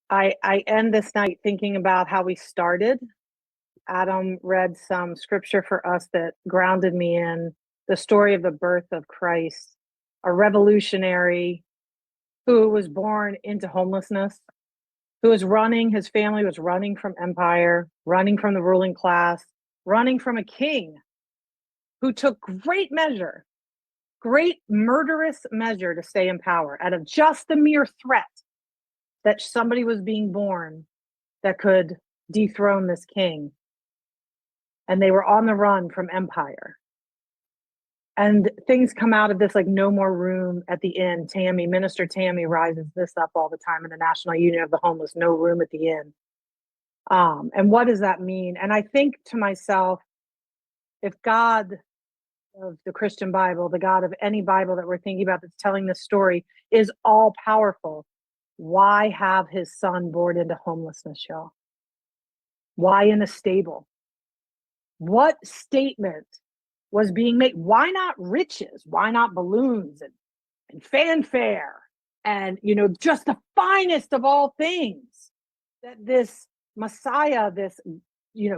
I end this night thinking about how we started. Adam read some scripture for us that grounded me in the story of the birth of Christ, a revolutionary who was born into homelessness, who was running, his family was running from empire, running from the ruling class, running from a king who took great murderous measure to stay in power out of just the mere threat that somebody was being born that could dethrone this king. And they were on the run from empire. And things come out of this like no more room at the inn. Minister Tammy rises this up all the time in the National Union of the Homeless, no room at the inn. And what does that mean? And I think to myself, if God of the Christian Bible, the God of any Bible that we're thinking about that's telling this story is all powerful, why have his son born into homelessness, y'all? Why in a stable? What statement was being made? Why not riches? Why not balloons and fanfare and, just the finest of all things that this Messiah, this,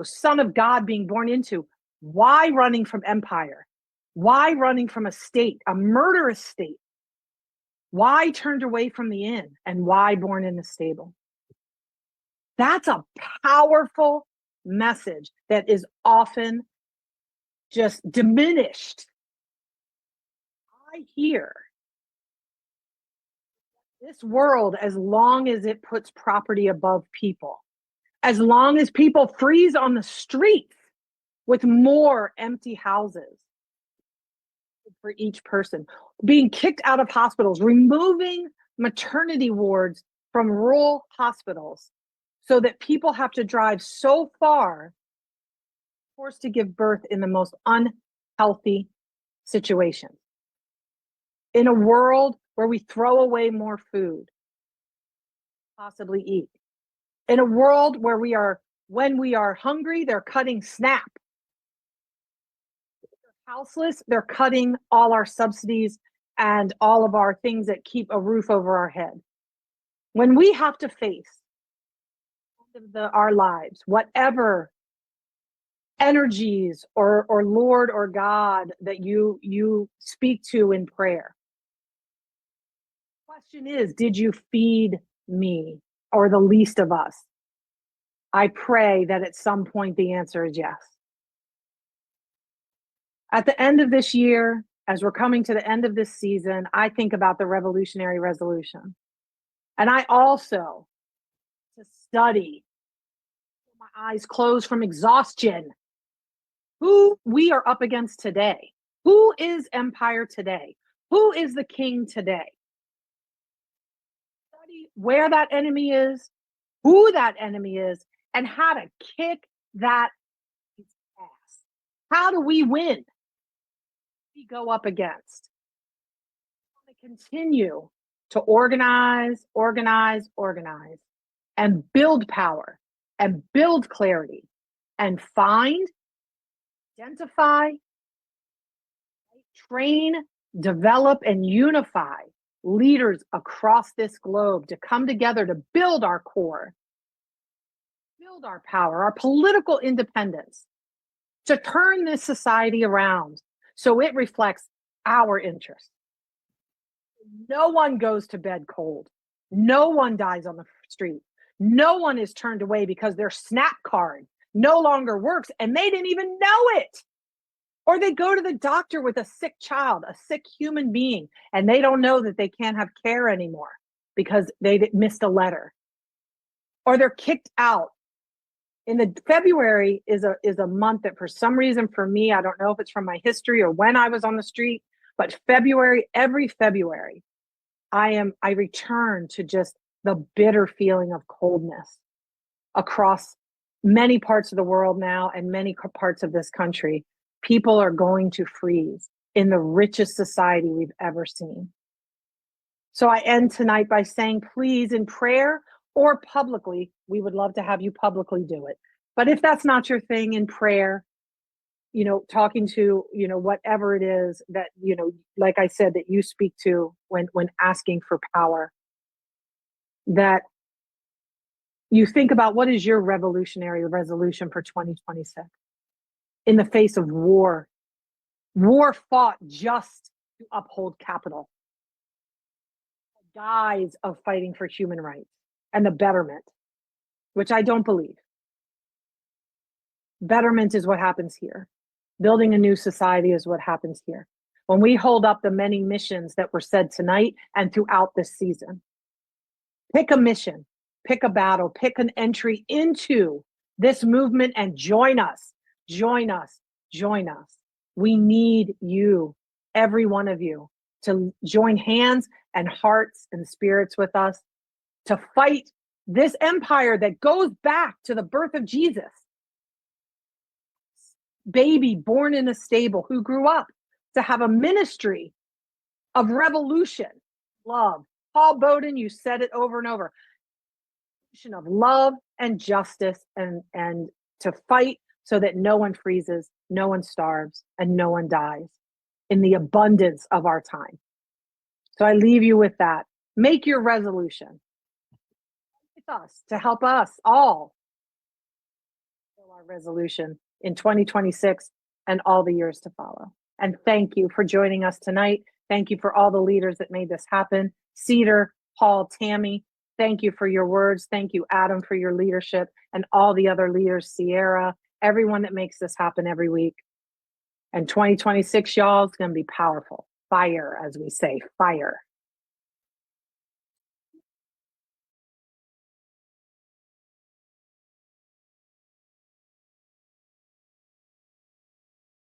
son of God being born into? Why running from empire? Why running from a state, a murderous state? Why turned away from the inn, and why born in the stable? That's a powerful message that is often just diminished. I hear this world, as long as it puts property above people, as long as people freeze on the streets with more empty houses for each person, being kicked out of hospitals, removing maternity wards from rural hospitals so that people have to drive so far, forced to give birth in the most unhealthy situations. In a world where we throw away more food, possibly eat. In a world where when we are hungry, they're cutting SNAP. Houseless, they're cutting all our subsidies and all of our things that keep a roof over our head. When we have to face our lives, whatever energies or Lord or God that you speak to in prayer, the question is, did you feed me or the least of us? I pray that at some point the answer is yes. At the end of this year, as we're coming to the end of this season, I think about the revolutionary resolution. And I also to study, my eyes closed from exhaustion, who we are up against today. Who is empire today? Who is the king today? Study where that enemy is, who that enemy is, and how to kick that ass. How do we win? We go up against. We want to continue to organize, and build power and build clarity and find, identify, train, develop, and unify leaders across this globe to come together to build our core, build our power, our political independence, to turn this society around so it reflects our interests. No one goes to bed cold. No one dies on the street. No one is turned away because their SNAP card no longer works and they didn't even know it. Or they go to the doctor with a sick child, a sick human being, and they don't know that they can't have care anymore because they missed a letter. Or they're kicked out. February is a month that for some reason for me, I don't know if it's from my history or when I was on the street, but every February, I return to just the bitter feeling of coldness across many parts of the world now and many parts of this country. People are going to freeze in the richest society we've ever seen. So I end tonight by saying, please, in prayer or publicly, we would love to have you publicly do it. But if that's not your thing, in prayer, talking to, whatever it is that, like I said, that you speak to when asking for power, that you think about what is your revolutionary resolution for 2026 in the face of war fought just to uphold capital, the guise of fighting for human rights and the betterment, which I don't believe. Betterment is what happens here. Building a new society is what happens here. When we hold up the many missions that were said tonight and throughout this season, pick a mission, pick a battle, pick an entry into this movement and join us, join us, join us. We need you, every one of you, to join hands and hearts and spirits with us to fight this empire that goes back to the birth of Jesus. Baby born in a stable who grew up to have a ministry of revolution, love. Paul Boden, you said it over and over. Of love and justice and to fight so that no one freezes, no one starves, and no one dies in the abundance of our time. So I leave you with that. Make your resolution with us to help us all fulfill our resolution in 2026 and all the years to follow. And thank you for joining us tonight. Thank you for all the leaders that made this happen. Cedar, Paul, Tammy, thank you for your words. Thank you, Adam, for your leadership, and all the other leaders, Sierra, everyone that makes this happen every week. And 2026, y'all, is going to be powerful. Fire, as we say, fire.